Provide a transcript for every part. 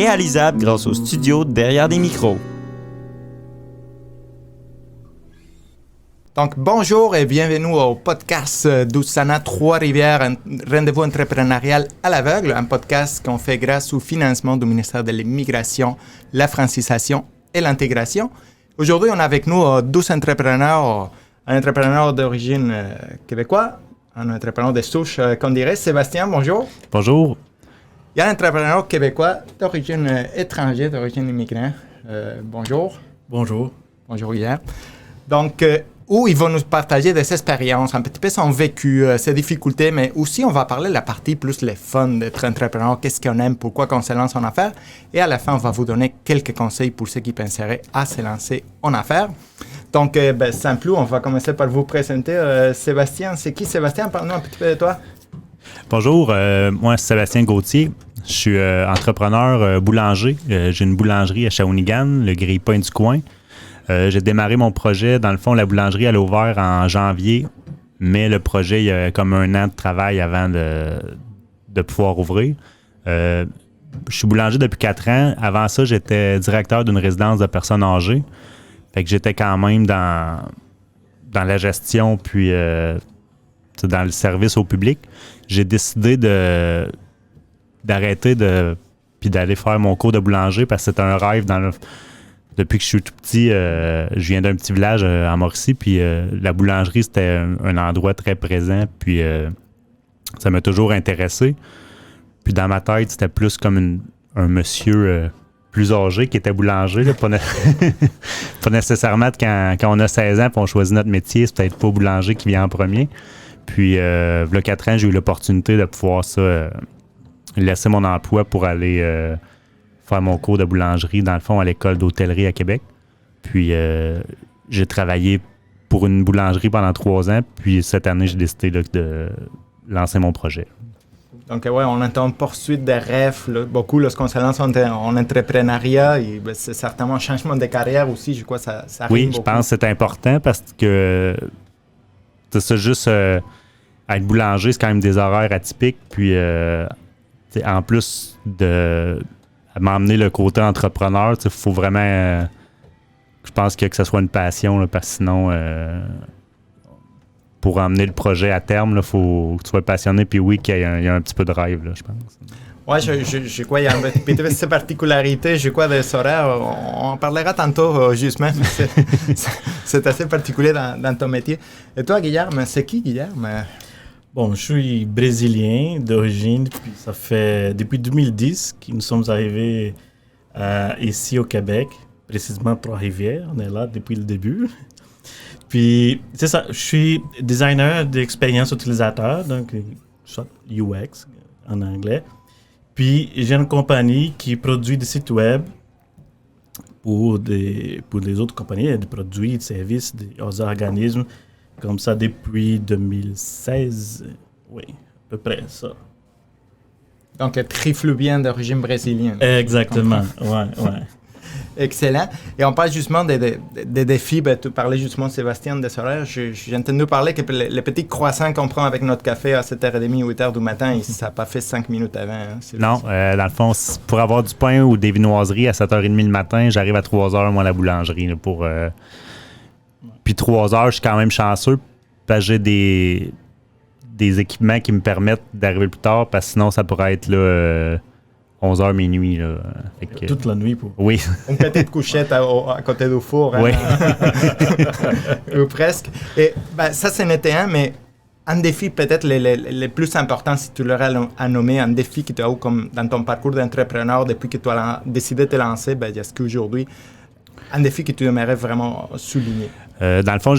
réalisable grâce au studio derrière des micros. Donc, bonjour et bienvenue au podcast d'Oussana Trois-Rivières, un rendez-vous entrepreneurial à l'aveugle, un podcast qu'on fait grâce au financement du ministère de l'Immigration, la francisation et l'intégration. Aujourd'hui, on a avec nous 12 entrepreneurs, un entrepreneur d'origine québécoise, un entrepreneur de souche, qu'on dirait. Sébastien, bonjour. Bonjour. Il y a un entrepreneur québécois d'origine étrangère, d'origine immigrante. Bonjour. Bonjour. Bonjour, Guillaume. Donc, où ils vont nous partager des expériences, un petit peu son vécu, ses difficultés, mais aussi on va parler de la partie plus les fun d'être entrepreneur, qu'est-ce qu'on aime, pourquoi qu'on se lance en affaires. Et à la fin, on va vous donner quelques conseils pour ceux qui penseraient à se lancer en affaires. Donc, simplement, on va commencer par vous présenter. Sébastien, c'est qui Sébastien? Parle-nous un petit peu de toi. Bonjour, moi c'est Sébastien Gauthier. Je suis entrepreneur boulanger. J'ai une boulangerie à Shawinigan, le grille-pain du coin. J'ai démarré mon projet. Dans le fond, la boulangerie, elle a ouvert en janvier, mais le projet, il y a comme 1 an de travail avant de pouvoir ouvrir. Je suis boulanger depuis 4 ans. Avant ça, j'étais directeur d'une résidence de personnes âgées. Fait que j'étais quand même dans la gestion, puis dans le service au public. J'ai décidé d'arrêter puis d'aller faire mon cours de boulanger parce que c'était un rêve depuis que je suis tout petit. Je viens d'un petit village en Mauricie, puis la boulangerie, c'était un endroit très présent, puis ça m'a toujours intéressé. Puis dans ma tête, c'était plus comme un monsieur plus âgé qui était boulanger, là, pas nécessairement quand on a 16 ans et on choisit notre métier, c'est peut-être pas boulanger qui vient en premier. Puis, il y a 4 ans, j'ai eu l'opportunité de pouvoir laisser mon emploi pour aller faire mon cours de boulangerie, dans le fond, à l'école d'hôtellerie à Québec. Puis, j'ai travaillé pour une boulangerie pendant 3 ans. Puis, cette année, j'ai décidé là, de lancer mon projet. Donc, ouais, on entend poursuite des rêves, là, beaucoup lorsqu'on se lance en entrepreneuriat. Et, c'est certainement un changement de carrière aussi, je crois que ça oui, je pense que c'est important parce que c'est ça, juste être boulanger, c'est quand même des horaires atypiques. Puis, en plus de m'emmener le côté entrepreneur, il faut vraiment, je pense que ce soit une passion, là, parce que sinon, pour emmener le projet à terme, il faut que tu sois passionné. Puis oui, qu'il y a un petit peu de rêve, là, je pense. Oui, je crois qu'il y a un petit peu ces particularités, je crois, des horaires. On parlera tantôt, justement. C'est assez particulier dans ton métier. Et toi, Guilherme, c'est qui, Guilherme? Bon, je suis brésilien d'origine, puis ça fait depuis 2010 que nous sommes arrivés ici au Québec, précisément Trois-Rivières. On est là depuis le début. Puis, c'est ça, je suis designer d'expérience utilisateur, donc soit UX en anglais. Puis, j'ai une compagnie qui produit des sites web pour des autres compagnies, des produits, des services, des organismes, comme ça depuis 2016. Oui, à peu près ça. Donc, trifluvien d'origine brésilienne. Exactement, ouais. Excellent. Et on parle justement des défis. Tu parlais justement, Sébastien, des horaires. J'ai entendu parler que le petit croissant qu'on prend avec notre café à 7h30 ou 8h du matin, ça n'a pas fait 5 minutes avant. Hein, non, dans le fond, pour avoir du pain ou des viennoiseries à 7h30 le matin, j'arrive à 3h, moi, à la boulangerie. Là, Puis 3h, je suis quand même chanceux parce que j'ai des équipements qui me permettent d'arriver plus tard, parce que sinon, ça pourrait être là, 11h, minuit. Là. Toute la nuit. Oui. Une petite couchette à côté du four. Hein? Oui. Ou presque. Et ça, c'en était un, mais un défi peut-être le plus important, si tu l'aurais à nommer, un défi que tu as eu comme dans ton parcours d'entrepreneur depuis que tu as décidé de te lancer, est-ce qu'aujourd'hui, un défi que tu aimerais vraiment souligner? Dans le fond,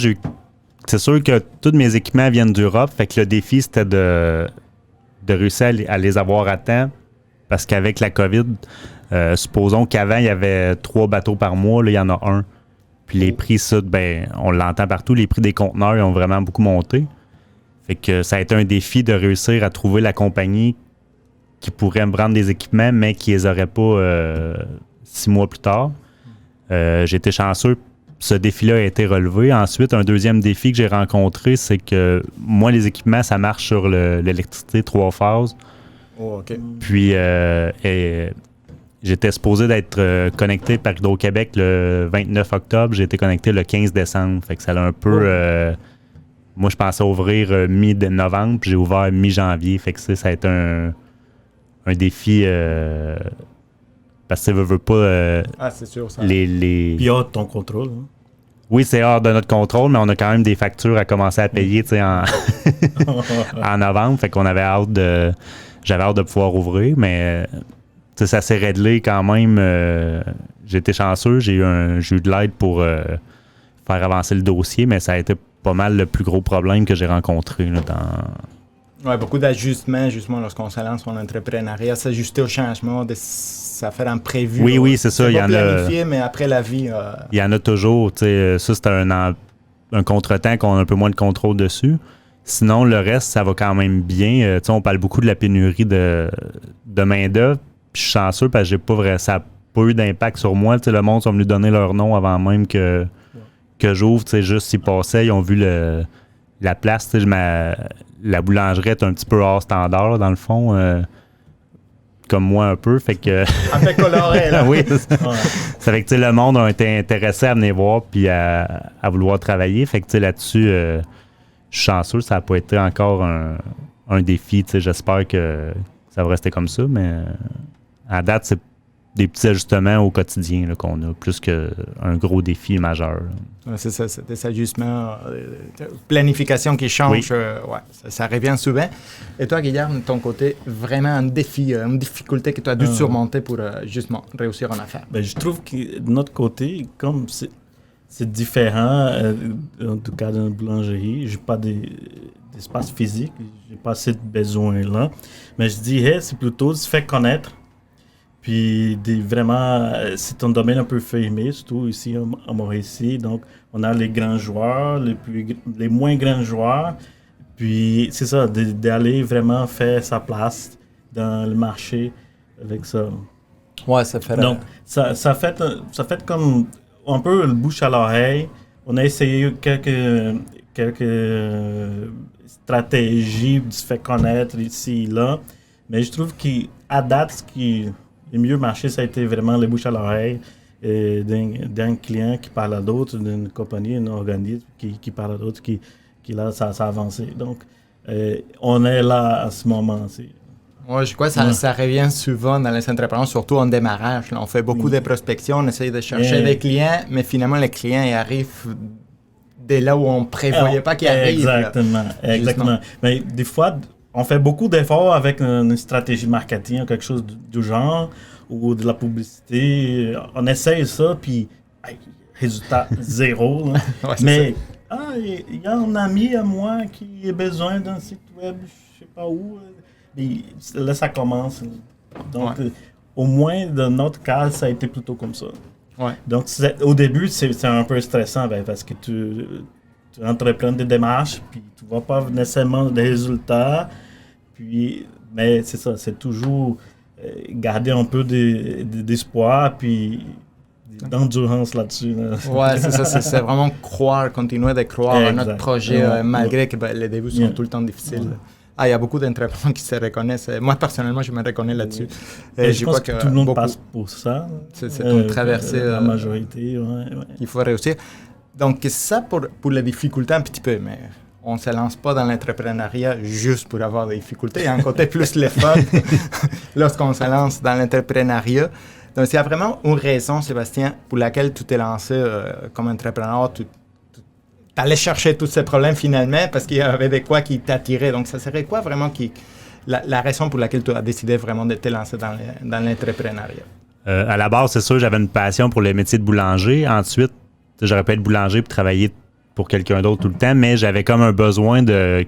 c'est sûr que tous mes équipements viennent d'Europe, fait que le défi, c'était de réussir à les avoir à temps. Parce qu'avec la COVID, supposons qu'avant, il y avait 3 bateaux par mois, là, il y en a un. Puis les prix, ça, on l'entend partout, les prix des conteneurs, ils ont vraiment beaucoup monté. Fait que ça a été un défi de réussir à trouver la compagnie qui pourrait me prendre des équipements, mais qui les aurait pas 6 mois plus tard. J'ai été chanceux. Ce défi-là a été relevé. Ensuite, un deuxième défi que j'ai rencontré, c'est que moi, les équipements, ça marche sur l'électricité 3 phases. Oh, OK. Puis, j'étais supposé d'être connecté par Hydro-Québec le 29 octobre. J'ai été connecté le 15 décembre. Fait que ça a un peu... moi, je pensais ouvrir mi-novembre, puis j'ai ouvert mi-janvier. Fait que ça a été un défi... parce que ça veut pas... c'est sûr, ça. Puis hors de ton contrôle. Hein. Oui, c'est hors de notre contrôle, mais on a quand même des factures à commencer à payer en novembre. Fait qu'on avait j'avais hâte de pouvoir ouvrir, mais ça s'est réglé quand même. J'ai été chanceux, j'ai eu de l'aide pour faire avancer le dossier, mais ça a été pas mal le plus gros problème que j'ai rencontré là, Oui, beaucoup d'ajustements, justement, lorsqu'on se lance en entrepreneuriat, s'ajuster au changement, ça fait un prévu. Oui, c'est ça. Il y en a planifié, mais après la vie... Il y en a toujours. Ça, c'est un contretemps qu'on a un peu moins de contrôle dessus. Sinon, le reste, ça va quand même bien. On parle beaucoup de la pénurie de main-d'œuvre. Je suis chanceux parce que ça n'a pas eu d'impact sur moi. Le monde sont venus donner leur nom avant même que j'ouvre. Juste s'ils passaient, ils ont vu la place. La boulangerie est un petit peu hors standard, dans le fond. Comme moi un peu, fait que... Un peu coloré, là. Oui, ça fait que le monde a été intéressé à venir voir puis à vouloir travailler. Fait que là-dessus, je suis chanceux, ça n'a pas été encore un défi. J'espère que ça va rester comme ça, mais à date, c'est des petits ajustements au quotidien là, qu'on a, plus qu'un gros défi majeur. C'est ça, c'est des ajustements, planification qui change, oui. Ça revient souvent. Et toi, Guilherme, de ton côté, vraiment un défi, une difficulté que tu as dû surmonter pour justement réussir en affaires? Ben, je trouve que de notre côté, comme c'est différent, en tout cas dans la boulangerie, j'ai pas d'espace physique, j'ai pas ces besoins-là, mais je dirais c'est plutôt de se faire connaître. Puis vraiment, c'est un domaine un peu fermé, surtout ici en Mauricie. Donc, on a les grands joueurs, les moins grands joueurs. Puis, c'est ça, d'aller vraiment faire sa place dans le marché avec ça. Ouais, ça fait... Donc, ça fait comme un peu le bouche à l'oreille. On a essayé quelques stratégies de se faire connaître ici et là. Mais je trouve qu'à date, ce qui... Le mieux marché, ça a été vraiment les bouches à l'oreille d'un client qui parle à d'autres, d'une compagnie, d'un organisme qui parle à d'autres, qui là, ça a avancé. Donc, on est là à ce moment-ci. Oui, je crois que ça revient souvent dans les entrepreneurs, surtout en démarrage. Là, on fait beaucoup de prospection, on essaye de chercher des clients, mais finalement, les clients ils arrivent dès là où on ne prévoyait pas qu'ils arrivent. Exactement. Mais des fois... On fait beaucoup d'efforts avec une stratégie marketing ou quelque chose du genre, ou de la publicité. On essaye ça, puis résultat zéro. Ouais, mais il y a un ami à moi qui a besoin d'un site web, je sais pas où. Et là, ça commence. Donc, au moins, dans notre cas, ça a été plutôt comme ça. Ouais. Donc, au début, c'est un peu stressant parce que tu entreprends des démarches, puis tu ne vois pas nécessairement des résultats. Mais c'est ça, c'est toujours garder un peu d'espoir, puis d'endurance là-dessus. Là. Ouais, c'est ça, c'est vraiment continuer de croire à notre projet, malgré que les débuts sont tout le temps difficiles. Il y a beaucoup d'entrepreneurs qui se reconnaissent. Moi, personnellement, je me reconnais là-dessus. Je pense que tout le monde passe pour ça. C'est une traversée. La majorité, il faut réussir. Donc, ça pour les difficultés un petit peu, mais on ne se lance pas dans l'entrepreneuriat juste pour avoir des difficultés. Il y a un côté plus le fun lorsqu'on se lance dans l'entrepreneuriat. Donc, il y a vraiment une raison, Sébastien, pour laquelle tu t'es lancé comme entrepreneur. Tu allais chercher tous ces problèmes finalement parce qu'il y avait des quoi qui t'attiraient. Donc, ça serait quoi vraiment la raison pour laquelle tu as décidé vraiment de te lancer dans l'entrepreneuriat? À la base, c'est sûr, j'avais une passion pour le métier de boulanger. Ensuite, j'aurais pu être boulanger pour travailler pour quelqu'un d'autre tout le temps, mais j'avais comme un besoin de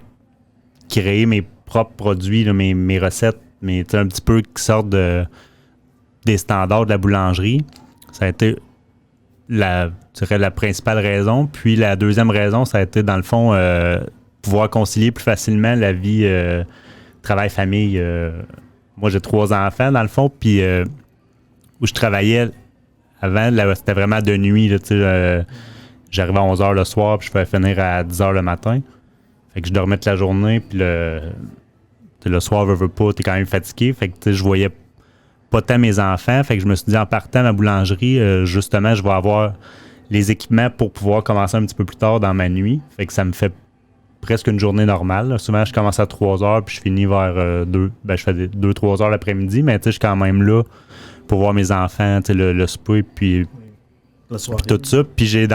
créer mes propres produits, là, mes recettes, mais un petit peu qui sortent des standards de la boulangerie. Ça a été la principale raison. Puis la deuxième raison, ça a été, dans le fond, pouvoir concilier plus facilement la vie travail-famille. Moi, j'ai 3 enfants, dans le fond, puis où je travaillais avant, là, c'était vraiment de nuit. Là, j'arrivais à 11h le soir, puis je pouvais finir à 10h le matin. Fait que je dormais toute la journée, puis le soir, veux pas, t'es quand même fatigué. Fait que je voyais pas tant mes enfants. Fait que je me suis dit, en partant à ma boulangerie, justement, je vais avoir les équipements pour pouvoir commencer un petit peu plus tard dans ma nuit. Fait que ça me fait presque une journée normale. Là. Souvent, je commence à 3 heures puis je finis vers 2. Ben, je fais 2-3 heures l'après-midi, mais je suis quand même là pour voir mes enfants, le souper puis tout ça. Puis ils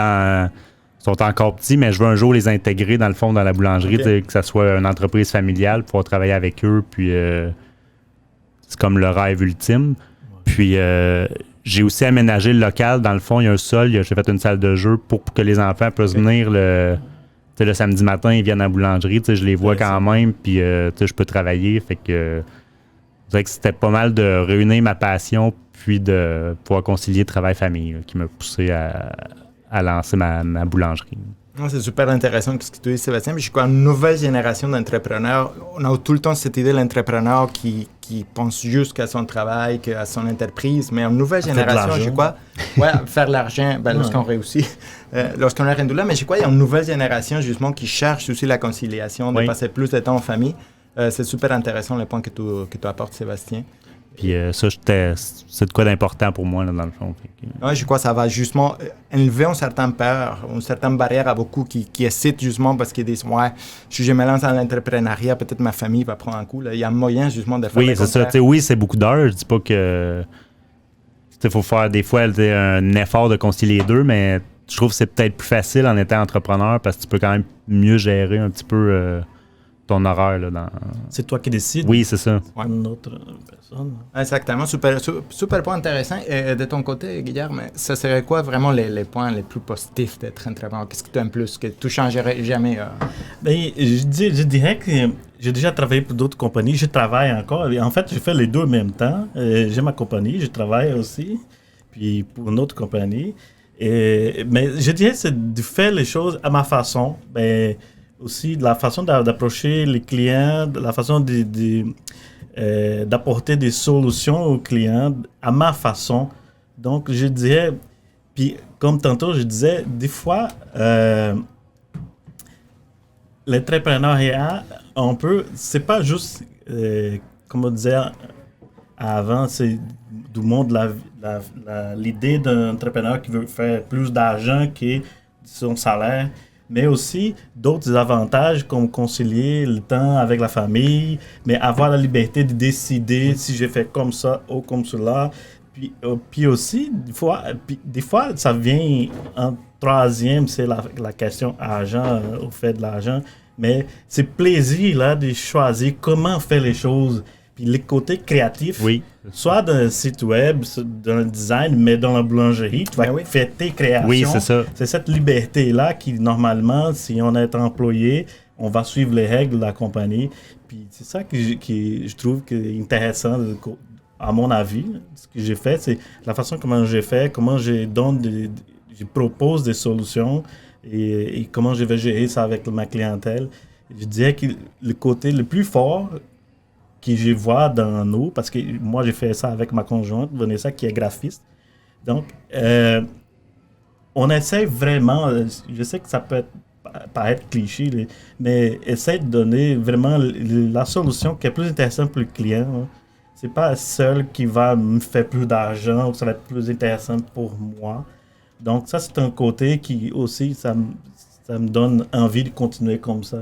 sont encore petits, mais je veux un jour les intégrer dans le fond dans la boulangerie, que ça soit une entreprise familiale, pouvoir travailler avec eux, puis c'est comme le rêve ultime. Puis j'ai aussi aménagé le local. Dans le fond, il y a un sol, j'ai fait une salle de jeu pour que les enfants puissent venir le samedi matin, ils viennent à la boulangerie, je les vois quand même, puis je peux travailler. Fait que je dirais que c'était pas mal de réunir ma passion, puis de pouvoir concilier travail-famille qui m'a poussé à lancer ma boulangerie. C'est super intéressant ce que tu dis, Sébastien. Je crois une nouvelle génération d'entrepreneurs. On a tout le temps cette idée de l'entrepreneur qui pense juste qu'à son travail, qu'à son entreprise. Mais une nouvelle génération, je crois, faire l'argent lorsqu'on réussit, lorsqu'on est rendu là. Mais je crois qu'il y a une nouvelle génération justement qui cherche aussi la conciliation, de passer plus de temps en famille. C'est super intéressant le point que tu apportes, Sébastien. Puis ça, c'est de quoi d'important pour moi, là, dans le fond. Oui, je crois que ça va justement enlever une certaine peur, une certaine barrière à beaucoup qui hésitent justement parce qu'ils disent « Ouais, si je me lance dans l'entrepreneuriat, peut-être ma famille va prendre un coup. » Il y a moyen justement de faire le contraire. C'est ça. Oui, c'est beaucoup d'heures. Je dis pas que... Il faut faire des fois un effort de concilier les deux, mais je trouve que c'est peut-être plus facile en étant entrepreneur parce que tu peux quand même mieux gérer un petit peu... ton horaire. Là, C'est toi qui décides. Oui, c'est ça. Une autre personne. Exactement. Super point intéressant. Et de ton côté, Guilherme, ça serait quoi vraiment les points les plus positifs d'être entrepreneur? Qu'est-ce que tu aimes plus, que tu ne changerais jamais? Je dirais que j'ai déjà travaillé pour d'autres compagnies. Je travaille encore. En fait, je fais les deux en même temps. J'ai ma compagnie, je travaille aussi, puis pour une autre compagnie. Mais je dirais que c'est de faire les choses à ma façon. Aussi de la façon d'approcher les clients, de la façon d'apporter des solutions aux clients à ma façon. Donc, je dirais, puis comme tantôt je disais, des fois, l'entrepreneuriat, c'est pas juste, comme on disait avant, c'est du monde l'idée d'un entrepreneur qui veut faire plus d'argent que son salaire. Mais aussi d'autres avantages comme concilier le temps avec la famille, mais avoir la liberté de décider si je fais comme ça ou comme cela. Puis aussi, des fois, ça vient en troisième, c'est la question argent, au fait de l'argent. Mais c'est plaisir là, de choisir comment faire les choses. Puis les côtés créatifs, soit dans le site web, dans le design, mais dans la boulangerie, tu vas faire tes créations. Oui, c'est ça. C'est cette liberté-là qui, normalement, si on est employé, on va suivre les règles de la compagnie. Puis c'est ça que je trouve que est intéressant, à mon avis. Ce que j'ai fait, c'est la façon comment j'ai fait, comment je propose des solutions et comment je vais gérer ça avec ma clientèle. Je dirais que le côté le plus fort que je vois dans nous, parce que moi, j'ai fait ça avec ma conjointe, Vanessa, qui est graphiste. Donc, on essaie vraiment, je sais que ça peut paraître cliché, mais essaie de donner vraiment la solution qui est plus intéressante pour le client. Hein. C'est pas seul qui va me faire plus d'argent ou ça va être plus intéressant pour moi. Donc, ça, c'est un côté qui aussi, ça me donne envie de continuer comme ça.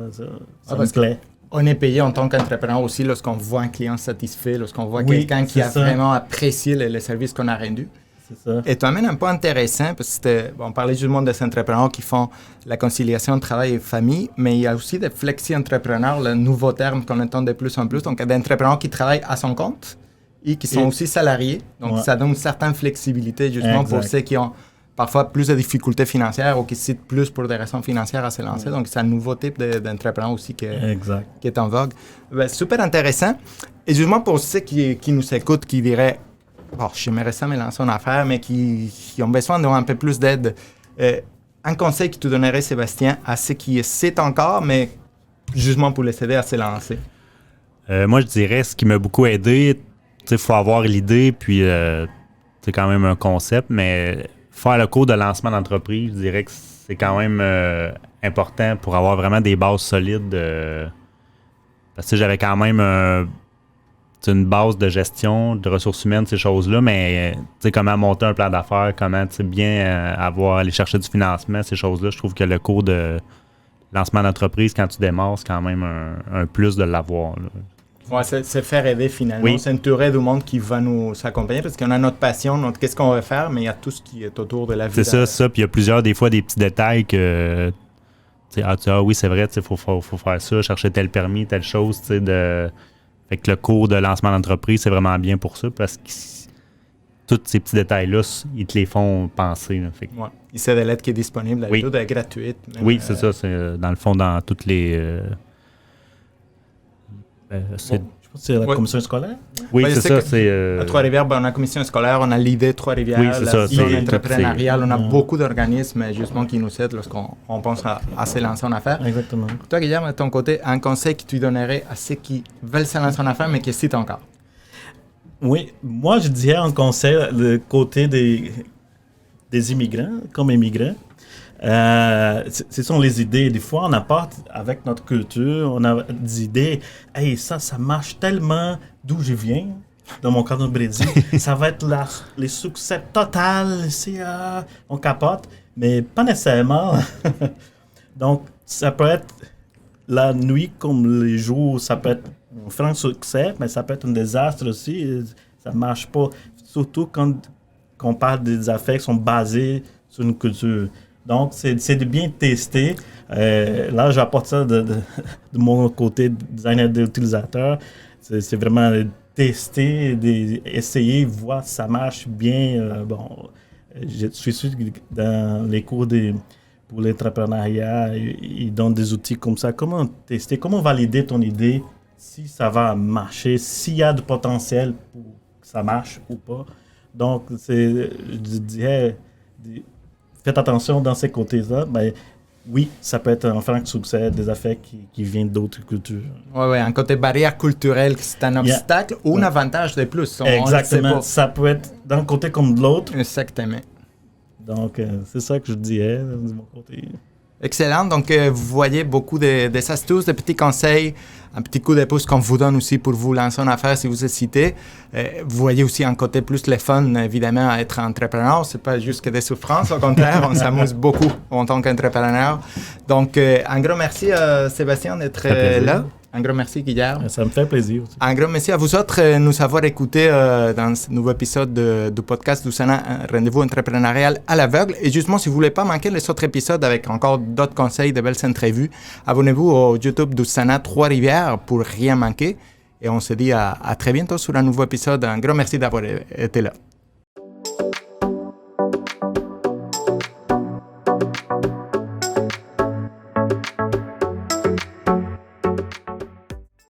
Ça me plaît. On est payé en tant qu'entrepreneur aussi lorsqu'on voit un client satisfait, lorsqu'on voit quelqu'un qui a vraiment apprécié le service qu'on a rendu. C'est ça. Et tu amènes un point intéressant, parce que on parlait justement des entrepreneurs qui font la conciliation travail et famille, mais il y a aussi des flexi-entrepreneurs, le nouveau terme qu'on entend de plus en plus. Donc, il y a des entrepreneurs qui travaillent à son compte et qui sont aussi salariés. Donc, ça donne une certaine flexibilité justement pour ceux qui ont parfois plus de difficultés financières ou qui citent plus pour des raisons financières à se lancer. Donc, c'est un nouveau type d'entrepreneur aussi qui est en vogue. Super intéressant. Et justement pour ceux qui nous écoutent, qui diraient « Bon, j'aimerais ça me lancer en affaires », mais qui ont besoin d'un peu plus d'aide, un conseil que tu donnerais, Sébastien, à ceux qui hésitent encore, mais justement pour les aider à se lancer? Moi, je dirais, ce qui m'a beaucoup aidé, il faut avoir l'idée, puis c'est quand même un concept, mais faire le cours de lancement d'entreprise, je dirais que c'est quand même important pour avoir vraiment des bases solides. Parce que j'avais quand même une base de gestion, de ressources humaines, ces choses-là, mais comment monter un plan d'affaires, comment bien aller chercher du financement, ces choses-là. Je trouve que le cours de lancement d'entreprise, quand tu démarres, c'est quand même un plus de l'avoir. Ouais, c'est faire aider finalement, Oui. s'entourer du monde qui va nous accompagner parce qu'on a notre passion, qu'est-ce qu'on veut faire, mais il y a tout ce qui est autour de la vie. C'est ça. Puis il y a plusieurs, des fois, des petits détails que... oui, c'est vrai, il faut faire ça, chercher tel permis, telle chose, fait que le cours de lancement d'entreprise, c'est vraiment bien pour ça, parce que tous ces petits détails-là, ils te les font penser. Là, fait que... Ouais. Il y a des lettres qui est disponible, Oui. elle est gratuite. Même, Oui, c'est ça, c'est dans le fond, dans toutes les... Je pense que c'est la commission scolaire. Oui, Ouais, je c'est sais ça, que c'est... À Trois-Rivières, on a la commission scolaire, on a l'idée Trois-Rivières, Oui, c'est ça, la zone c'est- entrepreneuriale, on a c'est- beaucoup d'organismes justement qui nous aident lorsqu'on pense à se lancer en affaires. Exactement. Toi, Guillermo, de ton côté, un conseil que tu donnerais à ceux qui veulent se lancer en affaires mais qui hésitent encore? Oui, moi je dirais un conseil le côté des immigrants, comme immigrants. Ce sont les idées. Des fois, on apporte avec notre culture, on a des idées. Hey, ça marche tellement d'où je viens, dans mon cas du Brésil. Ça va être les succès total. On capote, mais pas nécessairement. Donc, ça peut être la nuit comme les jours, ça peut être un franc succès, mais ça peut être un désastre aussi. Ça marche pas. Surtout quand on parle des affaires qui sont basées sur une culture. Donc, c'est de bien tester. Là, j'apporte ça de mon côté designer d'utilisateur. C'est vraiment de tester, essayer, voir si ça marche bien. Je suis sûr que dans les cours pour l'entrepreneuriat, ils donnent des outils comme ça. Comment tester, comment valider ton idée, si ça va marcher, s'il y a du potentiel pour que ça marche ou pas. Donc, je dirais... Faites attention dans ces côtés-là. Ben, oui, ça peut être un franc succès des affaires qui viennent d'autres cultures. Oui, un côté barrière culturelle, c'est un obstacle ou un avantage de plus. Exactement. Ça peut être d'un côté comme de l'autre. Exactement. Donc, c'est ça que je dirais de mon côté. Excellent. Donc, vous voyez beaucoup des astuces, des petits conseils, un petit coup de pouce qu'on vous donne aussi pour vous lancer en affaires si vous hésitez. Vous voyez aussi un côté plus le fun, évidemment, à être entrepreneur. C'est pas juste que des souffrances. Au contraire, on s'amuse beaucoup en tant qu'entrepreneur. Donc, un grand merci à Sébastien d'être là. Un grand merci, Guillermo. Ça me fait plaisir aussi. Un grand merci à vous autres de nous avoir écoutés dans ce nouveau épisode du podcast d'Ousana, un rendez-vous entrepreneurial à l'aveugle. Et justement, si vous ne voulez pas manquer les autres épisodes avec encore d'autres conseils, de belles entrevues, abonnez-vous au YouTube d'Ousana Trois-Rivières pour rien manquer. Et on se dit à très bientôt sur un nouveau épisode. Un grand merci d'avoir été là.